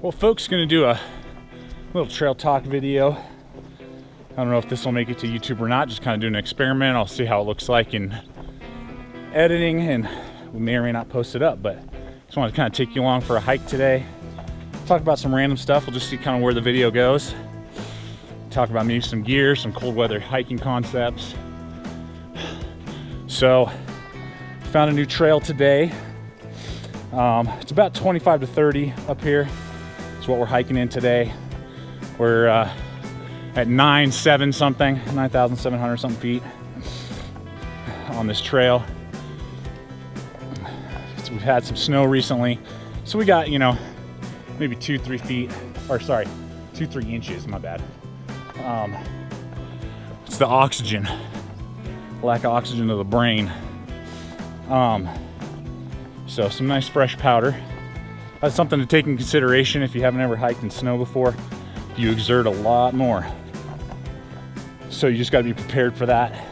Well, folks, gonna do a little trail talk video. I don't know if this will make it to YouTube or not, just kind of doing an experiment. I'll see how it looks like in editing, and we may or may not post it up, but just wanted to kind of take you along for a hike today. Talk about some random stuff. We'll just see kind of where the video goes. Talk about maybe some gear, some cold weather hiking concepts. So, found a new trail today. It's about 25 to 30 up here. That's what we're hiking in today. We're at 9,700 something, 9,700 something feet on this trail. So we've had some snow recently, so we got, you know, maybe 2-3 feet, or sorry, 2-3 inches, my bad. It's the oxygen, lack of oxygen to the brain. So some nice fresh powder. That's something to take in consideration if you haven't ever hiked in snow before. You exert a lot more. So you just gotta be prepared for that.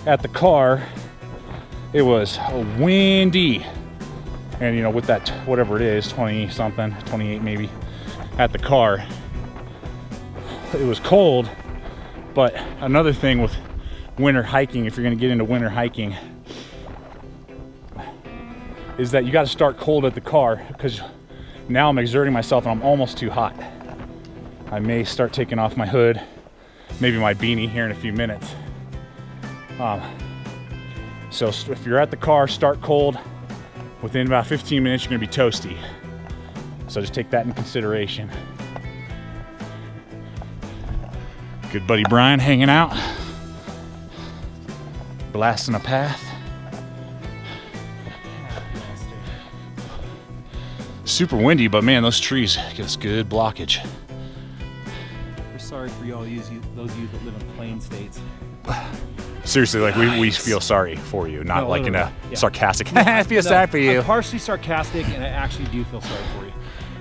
At the car, it was windy. And you know, with that, whatever it is, 20 something, 28 maybe, at the car, it was cold. But another thing with winter hiking, if you're gonna get into winter hiking, is that you got to start cold at the car, because now I'm exerting myself and I'm almost too hot. I may start taking off my hood, maybe my beanie here in a few minutes. So if you're at the car, start cold. Within about 15 minutes, you're gonna be toasty. So just take that in consideration. Good buddy Brian hanging out, blasting a path. Super windy, but man, those trees give us good blockage. We're sorry for y'all, those of you that live in plain states. Seriously, like we feel sorry for you, not like in a sarcastic, I feel sorry for you. I'm partially sarcastic, and I actually do feel sorry for you.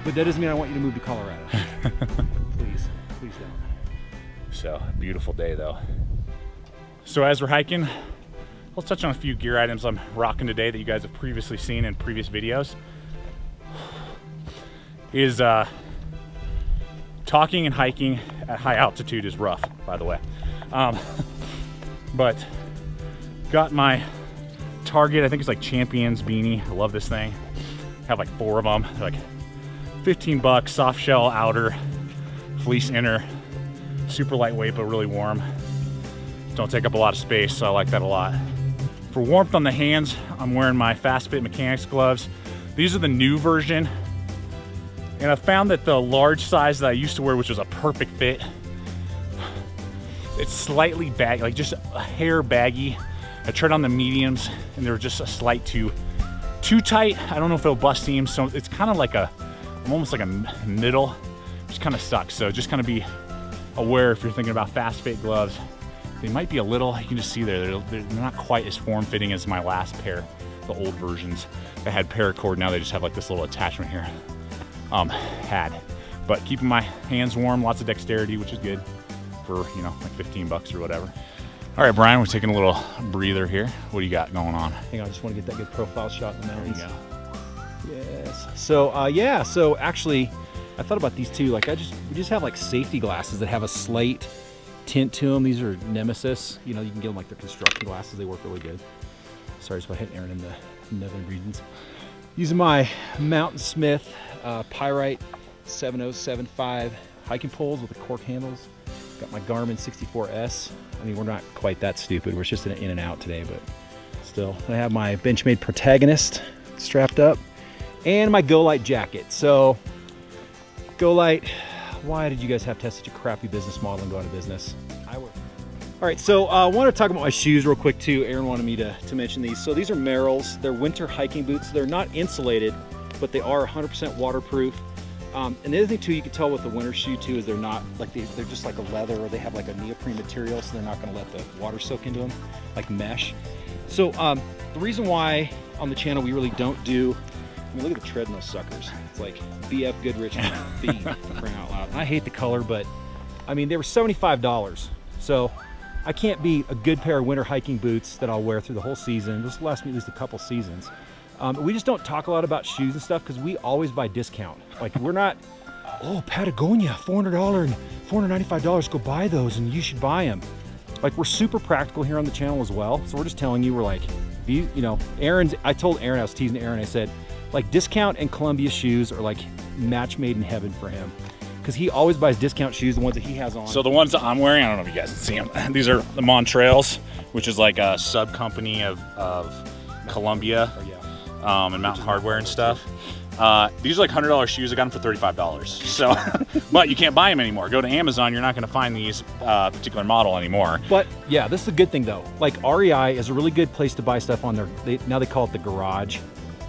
But that doesn't mean I want you to move to Colorado. Please, please don't. So, beautiful day though. So as we're hiking, let's touch on a few gear items I'm rocking today that you guys have previously seen in previous videos. Is talking and hiking at high altitude is rough, by the way. But got my Target, I think it's like Champions beanie. I love this thing. I have like 4 of them. They're like 15 bucks, soft shell outer, fleece inner, super lightweight but really warm. Don't take up a lot of space, so I like that a lot. For warmth on the hands, I'm wearing my Fast Fit Mechanics gloves. These are the new version. And I found that the large size that I used to wear, which was a perfect fit, it's slightly baggy, like just a hair baggy. I tried on the mediums and they were just a slight too tight. I don't know if it'll bust seams, so it's kind of like almost like a middle, which kind of sucks. So just kind of be aware if you're thinking about fast fit gloves. They might be a little, you can just see there, they're not quite as form-fitting as my last pair, the old versions. They had paracord, now they just have like this little attachment here. But keeping my hands warm, lots of dexterity, which is good for, you know, like 15 bucks or whatever. All right, Brian, we're taking a little breather here. What do you got going on? Hang on, I just want to get that good profile shot in the mountains. There you go. Yes. So yeah, so actually I thought about these too. Like we just have like safety glasses that have a slate tint to them. These are Nemesis. You know, you can get them like the construction glasses. They work really good. Sorry, just about hitting Aaron in the northern regions. Using my Mountain Smith Pyrite 7075 hiking poles with the cork handles. Got my Garmin 64S. I mean, we're not quite that stupid. We're just in and out today, but still. I have my Benchmade Protagonist strapped up and my Go Light jacket. So, Go Light, why did you guys have to have such a crappy business model and go out of business? I would. All right, so I want to talk about my shoes real quick too. Aaron wanted me to mention these. So these are Merrell's. They're winter hiking boots. They're not insulated, but they are 100% waterproof. And the other thing too, you can tell with the winter shoe too, is they're not like they're just like a leather, or they have like a neoprene material, so they're not going to let the water soak into them, like mesh. So the reason why on the channel we really don't do, I mean, look at the tread in those suckers. It's like BF Goodrich B for crying out loud. And I hate the color, but I mean, they were $75. So I can't beat a good pair of winter hiking boots that I'll wear through the whole season. This will last me at least a couple seasons. We just don't talk a lot about shoes and stuff because we always buy discount. Like we're not, oh, Patagonia, $400 and $495, go buy those and you should buy them. Like we're super practical here on the channel as well. So we're just telling you, we're like, you know, I told Aaron, I was teasing Aaron, I said, like discount and Columbia shoes are like match made in heaven for him. Because he always buys discount shoes, the ones that he has on. So the ones that I'm wearing, I don't know if you guys can see them. These are the Montrails, which is like a sub company of Columbia and Mountain Hardwear and stuff. These are like $100 shoes. I got them for $35. So, but you can't buy them anymore. Go to Amazon, you're not going to find these particular model anymore. But yeah, this is a good thing though. Like REI is a really good place to buy stuff on their. Now they call it the garage.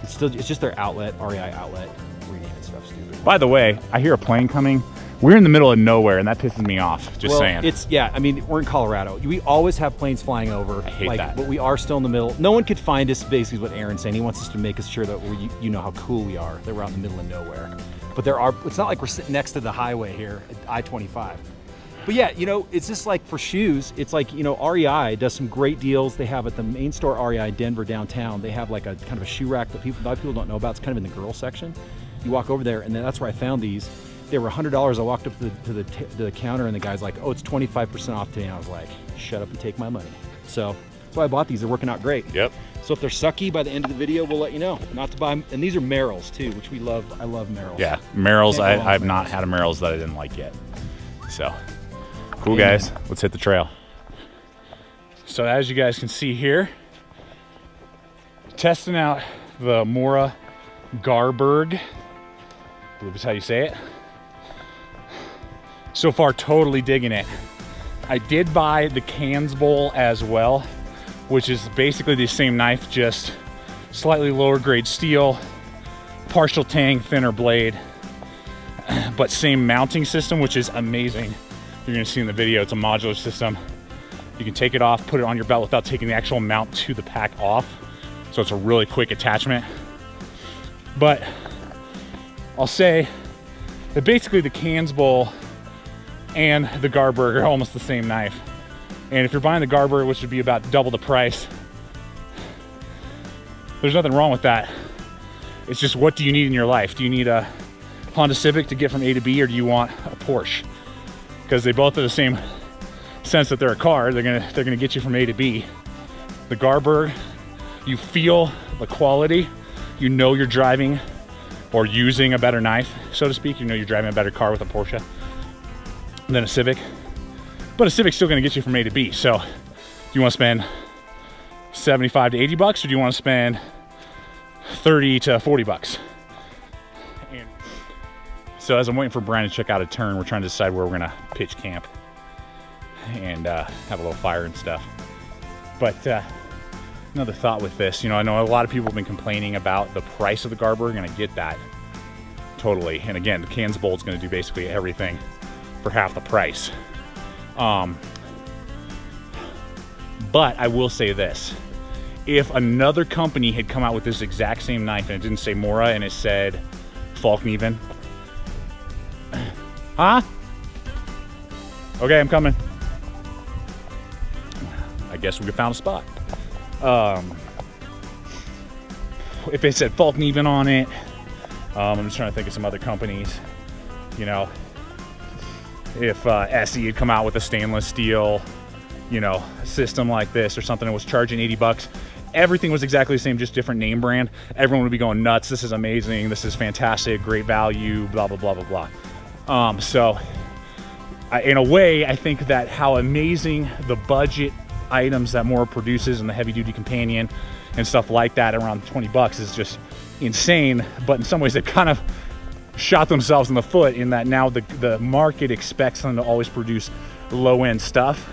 It's just their outlet, REI outlet. Renaming stuff stupid. By the way, I hear a plane coming. We're in the middle of nowhere, and that pisses me off. Just saying. It's I mean, we're in Colorado. We always have planes flying over. I hate that. But we are still in the middle. No one could find us. Basically, what Aaron's saying. He wants us to make us sure that you know how cool we are. That we're out in the middle of nowhere. But it's not like we're sitting next to the highway here at I-25. But yeah, you know, it's just like for shoes. It's like, you know, REI does some great deals. They have at the main store REI Denver downtown. They have like a kind of a shoe rack that a lot of people don't know about. It's kind of in the girl section. You walk over there, and then that's where I found these. They were $100. I walked up to the counter, and the guy's like, "Oh, it's 25% off today." And I was like, "Shut up and take my money." So that's why I bought these. They're working out great. Yep. So if they're sucky by the end of the video, we'll let you know. Not to buy them. And these are Merrells too, which we love. I love Merrells. Yeah, Merrells. I've not had a Merrells that I didn't like yet. So cool, guys. Let's hit the trail. So as you guys can see here, testing out the Mora Garberg. I believe is how you say it. So far, totally digging it. I did buy the Cans Bowl as well, which is basically the same knife, just slightly lower grade steel, partial tang, thinner blade, but same mounting system, which is amazing. You're gonna see in the video, it's a modular system. You can take it off, put it on your belt without taking the actual mount to the pack off. So it's a really quick attachment. But I'll say that basically the Cans Bowl and the Garberg are almost the same knife. And if you're buying the Garberg, which would be about double the price, there's nothing wrong with that. It's just, what do you need in your life? Do you need a Honda Civic to get from A to B, or do you want a Porsche? Because they both are the same sense that they're a car. They're gonna get you from A to B. The Garberg, you feel the quality. You know you're driving or using a better knife, so to speak. You know you're driving a better car with a Porsche than a Civic. But a Civic's still gonna get you from A to B. So do you wanna spend 75 to 80 bucks, or do you wanna spend 30 to 40 bucks? And so as I'm waiting for Brian to check out a turn, we're trying to decide where we're gonna pitch camp and have a little fire and stuff. But another thought with this, you know, I know a lot of people have been complaining about the price of the Garberg, and I get that totally. And again, the Cans Bowl is going to do basically everything for half the price. But I will say this: if another company had come out with this exact same knife and it didn't say Mora and it said Falkneven, huh? Okay, I'm coming. I guess we found a spot. If it said Falkneven on it, I'm just trying to think of some other companies. You know, if SE had come out with a stainless steel, you know, system like this or something, that was charging 80 bucks, everything was exactly the same, just different name brand, everyone would be going nuts. This is amazing. This is fantastic. Great value. Blah blah blah blah blah. So, in a way, I think that how amazing the budget items that Mora produces and the heavy duty companion and stuff like that around 20 bucks is just insane. But in some ways, they kind of shot themselves in the foot in that now the market expects them to always produce low-end stuff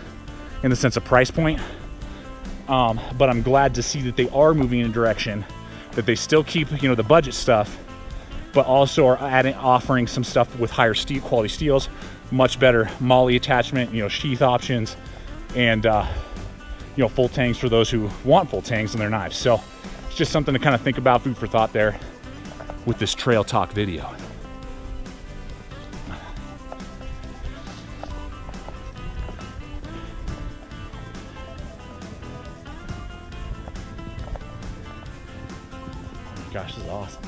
in the sense of price point. But I'm glad to see that they are moving in a direction that they still keep, you know, the budget stuff, but also are offering some stuff with higher quality steels, much better MOLLE attachment, you know, sheath options, and you know, full tangs for those who want full tangs in their knives. So it's just something to kind of think about, food for thought there with this trail talk video. Gosh, this is awesome.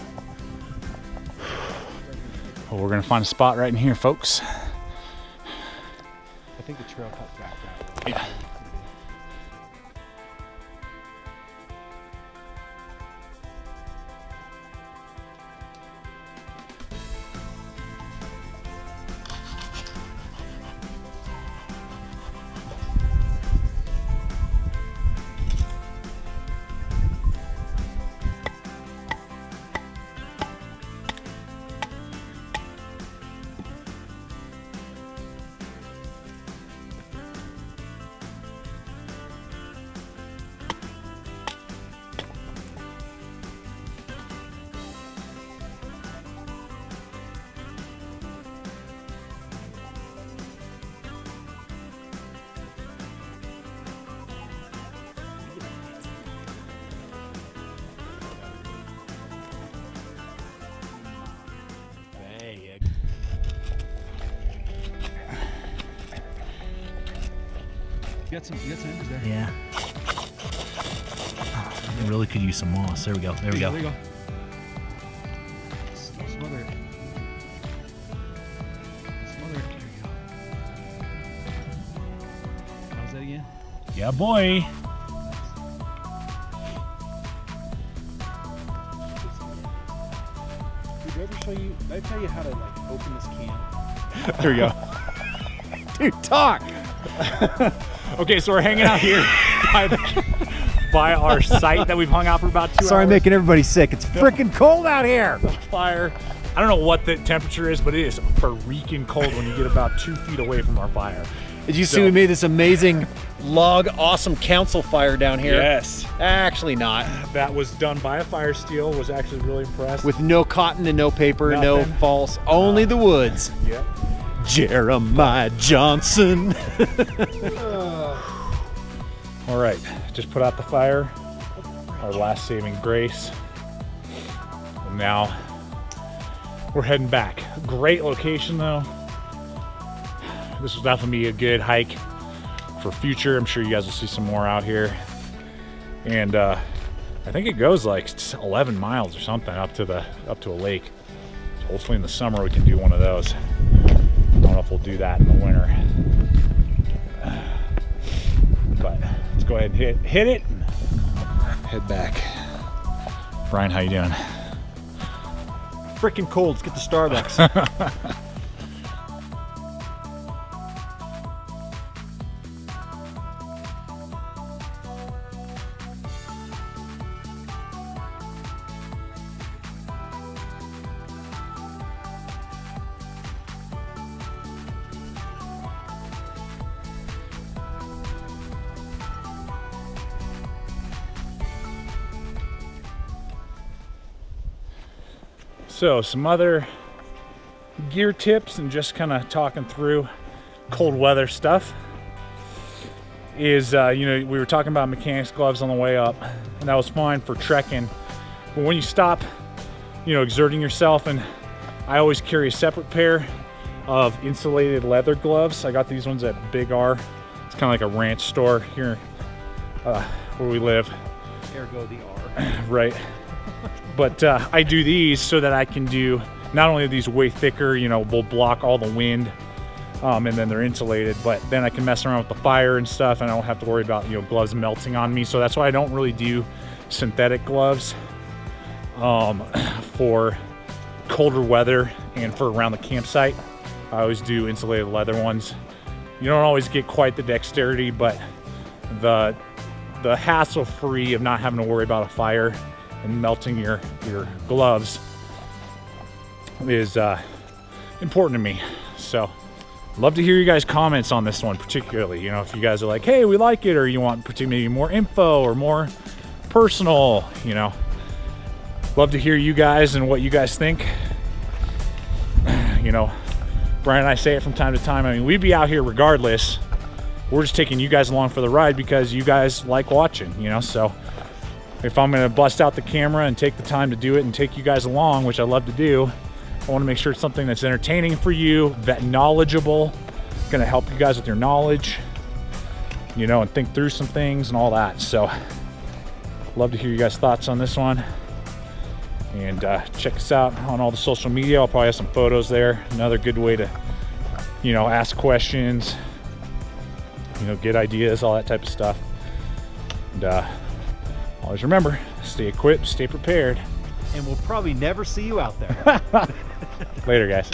Well, we're gonna find a spot right in here, folks. I think the trail cuts back that way. Yeah. You got some embers there. Yeah. I really could use some moss. There we go. There we go. There you go. Smother it. Smother it. There you go. How's that again? Yeah, boy. Did I tell you how to like open this can? There we go. Dude, talk! Okay, so we're hanging out here by our site that we've hung out for about 2 hours. Sorry, making everybody sick. It's freaking cold out here. Fire. I don't know what the temperature is, but it is freaking cold when you get about 2 feet away from our fire. Did you see we made this amazing log awesome council fire down here? Yes. Actually not. That was done by a fire steel. Was actually really impressed. With no cotton and no paper, Nothing. no false, only the woods. Yep. Jeremiah Johnson. All right, just put out the fire. Our last saving grace. And now we're heading back. Great location though. This will definitely be a good hike for future. I'm sure you guys will see some more out here. And I think it goes like 11 miles or something up to a lake. So hopefully in the summer we can do one of those. I don't know if we'll do that in the winter. But let's go ahead and hit it and head back. Brian, how you doing? Freaking cold. Let's get to Starbucks. So some other gear tips and just kind of talking through cold weather stuff is, you know, we were talking about mechanics gloves on the way up, and that was fine for trekking. But when you stop, you know, exerting yourself, and I always carry a separate pair of insulated leather gloves. I got these ones at Big R. It's kind of like a ranch store here where we live. Ergo the R. Right. But I do these so that I can do, not only are these way thicker, you know, will block all the wind, and then they're insulated, but then I can mess around with the fire and stuff, and I don't have to worry about, you know, gloves melting on me. So that's why I don't really do synthetic gloves for colder weather and for around the campsite. I always do insulated leather ones. You don't always get quite the dexterity, but the hassle-free of not having to worry about a fire and melting your gloves is important to me. So love to hear you guys' comments on this one particularly. You know, if you guys are like, hey, we like it, or you want maybe more info or more personal, you know, love to hear you guys and what you guys think. You know, Brian and I say it from time to time. I mean, we'd be out here regardless. We're just taking you guys along for the ride because you guys like watching, you know. So if I'm gonna bust out the camera and take the time to do it and take you guys along, which I love to do, I wanna make sure it's something that's entertaining for you, that knowledgeable, gonna help you guys with your knowledge, you know, and think through some things and all that. So love to hear you guys' thoughts on this one. And check us out on all the social media. I'll probably have some photos there. Another good way to, you know, ask questions, you know, get ideas, all that type of stuff. And always remember, stay equipped, stay prepared. And we'll probably never see you out there. Later, guys.